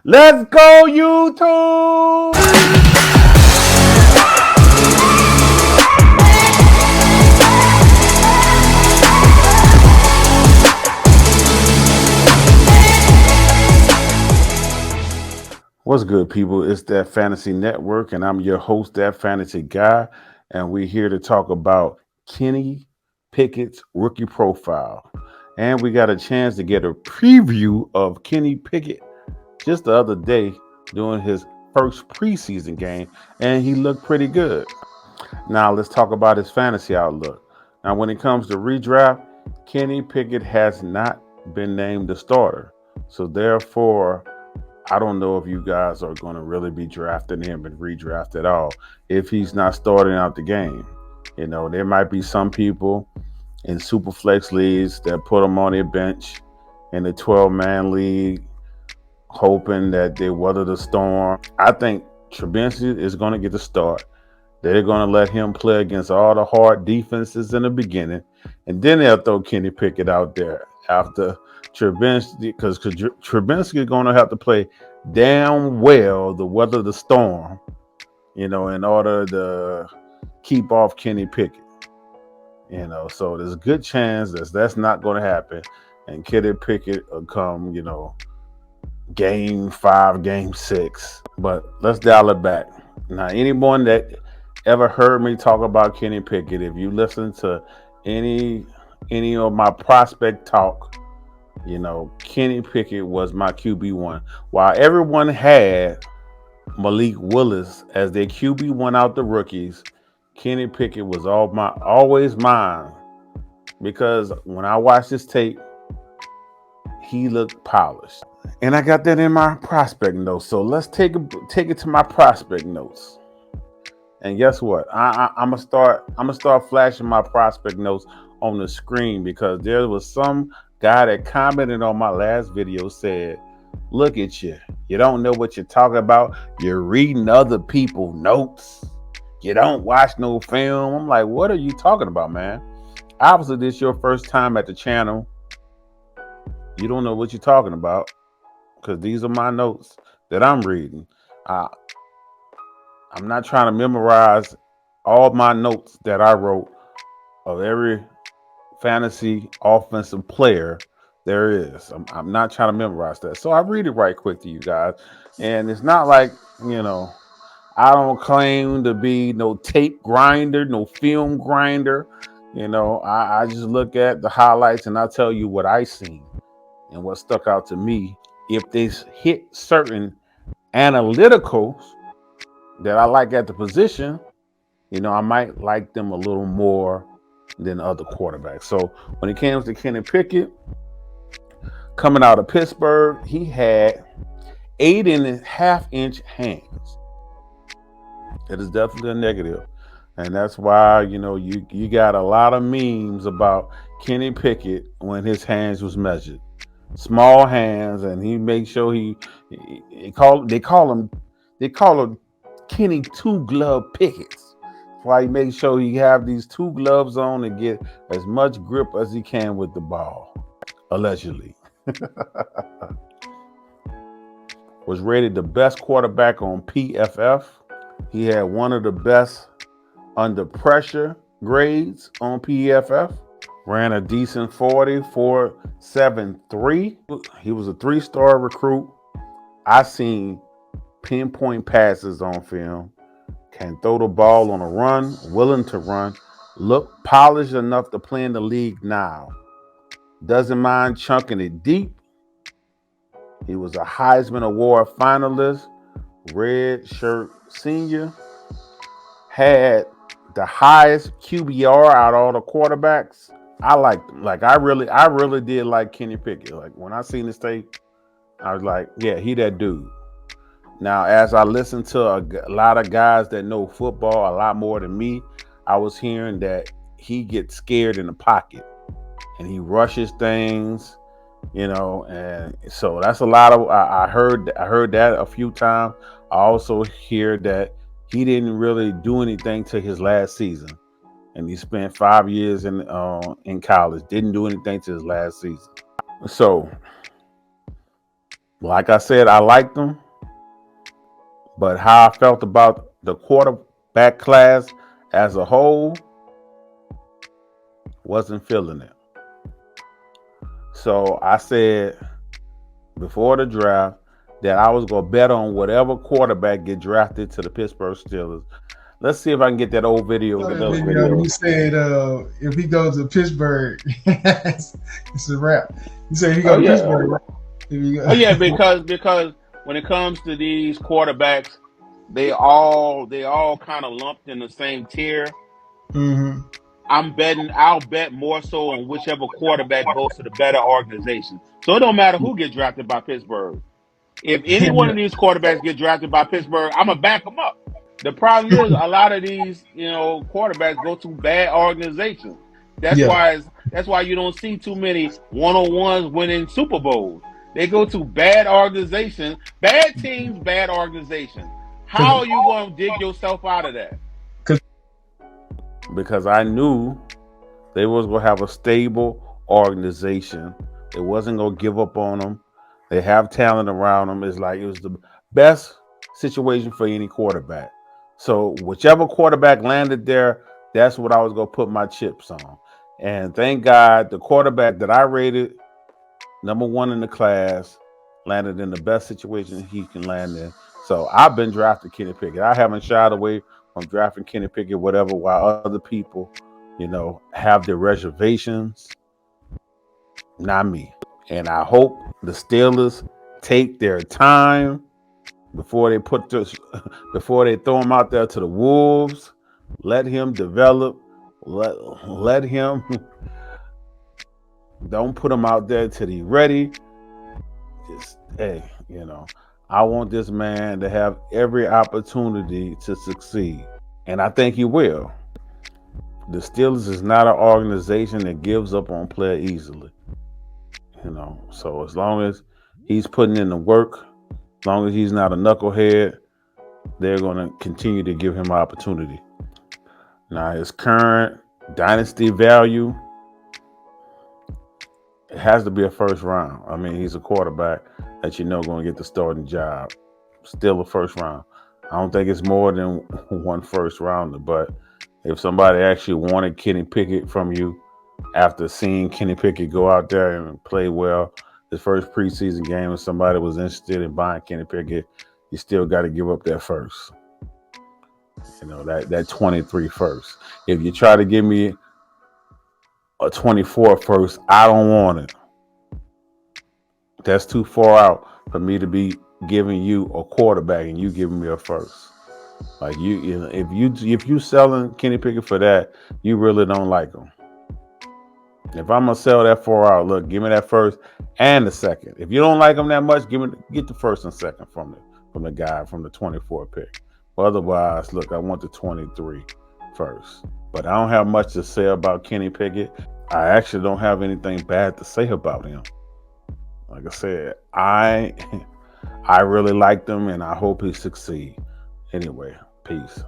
Let's go, YouTube! What's good, people? It's That Fantasy Network, and I'm your host, That Fantasy Guy, and we're here to talk about Kenny Pickett's rookie profile. And we got a chance to get a preview of Kenny Pickett just the other day doing his first preseason game, and he looked pretty good. Now, let's talk about his fantasy outlook. Now, when it comes to redraft, Kenny Pickett has not been named the starter. So, therefore, I don't know if you guys are going to really be drafting him and redraft at all if he's not starting out the game. You know, there might be some people in super flex leagues that put him on their bench in the 12-man league, hoping that they weather the storm. I think Trubinsky is going to get the start. They're going to let him play against all the hard defenses in the beginning, and then they'll throw Kenny Pickett out there after Trubinsky, because Trubinsky is going to have to play damn well to weather the storm, you know, in order to keep off Kenny Pickett. You know, so there's a good chance that that's not going to happen, and Kenny Pickett will come, you know, game 5, game 6. But let's dial it back. Now, anyone that ever heard me talk about Kenny Pickett, if you listen to any of my prospect talk, you know, Kenny Pickett was my QB1. While everyone had Malik Willis as their QB1 out the rookies, Kenny Pickett was always mine, because when I watched this tape, he looked polished. And I got that in my prospect notes. So let's take it to my prospect notes. And guess what? I'm gonna start flashing my prospect notes on the screen, because there was some guy that commented on my last video, said, "Look at you. You don't know what you're talking about. You're reading other people's notes. You don't watch no film." I'm like, what are you talking about, man? Obviously, this is your first time at the channel. You don't know what you're talking about, because these are my notes that I'm reading. I'm not trying to memorize all my notes that I wrote of every fantasy offensive player there is. I'm not trying to memorize that. So I read it right quick to you guys. And it's not like, you know, I don't claim to be no tape grinder, no film grinder. You know, I just look at the highlights and I tell you what I seen and what stuck out to me. If they hit certain analyticals that I like at the position, you know, I might like them a little more than other quarterbacks. So when it comes to Kenny Pickett, coming out of Pittsburgh, he had 8.5-inch hands. That is definitely a negative. And that's why, you know, you got a lot of memes about Kenny Pickett when his hands was measured. Small hands, and he makes sure they call him Kenny Two Glove Pickets. That's why he makes sure he have these two gloves on and get as much grip as he can with the ball. Allegedly. Was rated the best quarterback on PFF. He had one of the best under pressure grades on PFF. Ran a decent 40.473. He was a 3-star recruit. I seen pinpoint passes on film. Can throw the ball on a run, willing to run. Look polished enough to play in the league now. Doesn't mind chunking it deep. He was a Heisman Award finalist, red shirt senior. Had the highest QBR out of all the quarterbacks. I liked him. Like I really did like Kenny Pickett. Like when I seen this tape, I was like, yeah, he that dude. Now, as I listened to a lot of guys that know football a lot more than me, I was hearing that he gets scared in the pocket and he rushes things, you know, and so that's a lot of. I heard that a few times. I also hear that he didn't really do anything to his last season, and he spent 5 years in college. Didn't do anything to his last season. So Like I said, I liked him, but how I felt about the quarterback class as a whole, wasn't feeling it. So I said before the draft that I was gonna bet on whatever quarterback get drafted to the Pittsburgh Steelers. Let's see if I can get that old video. Saw that video. You said if he goes to Pittsburgh, it's a wrap. You said if he Oh go to yeah, Pittsburgh, right? If he oh go, yeah, because when it comes to these quarterbacks, they all kind of lumped in the same tier. hmm I'll bet more so on whichever quarterback goes to the better organization. So it don't matter who gets drafted by Pittsburgh. If any one yeah, of these quarterbacks get drafted by Pittsburgh, I'm gonna back them up. The problem is a lot of these, quarterbacks go to bad organizations. That's yeah. why that's why you don't see too many one-on-ones winning Super Bowls. They go to bad organizations, bad teams, bad organizations. How Because are you going to dig yourself out of that? Because I knew they was gonna have a stable organization. They wasn't gonna give up on them. They have talent around them. It's like it was the best situation for any quarterback. So whichever quarterback landed there, that's what I was gonna put my chips on. And thank God the quarterback that I rated number one in the class landed in the best situation he can land in. So I've been drafting Kenny Pickett. I haven't shied away from drafting Kenny Pickett, whatever, while other people, have their reservations. Not me. And I hope the Steelers take their time before they put this, before they throw him out there to the wolves. Let him develop. Let him. Don't put him out there till he's ready. Just hey, I want this man to have every opportunity to succeed, and I think he will. The Steelers is not an organization that gives up on player easily. So as long as he's putting in the work, as long as he's not a knucklehead, they're going to continue to give him opportunity. Now, his current dynasty value, it has to be a first round. I mean, he's a quarterback that going to get the starting job. Still a first round. I don't think it's more than one first rounder, but if somebody actually wanted Kenny Pickett from you after seeing Kenny Pickett go out there and play well his first preseason game, and somebody was interested in buying Kenny Pickett, you still got to give up that first. That 23 first. If you try to give me a 24 first, I don't want it. That's too far out for me to be giving you a quarterback and you giving me a first. Like if you selling Kenny Pickett for that, you really don't like him. If I'm gonna sell that 4 out, look, give me that first and the second. If you don't like him that much, get the first and second from the guy from the 24 pick. But otherwise, look, I want the 23 first. But I don't have much to say about Kenny Pickett. I actually don't have anything bad to say about him. Like I said, I really liked him and I hope he succeeds. Anyway, peace.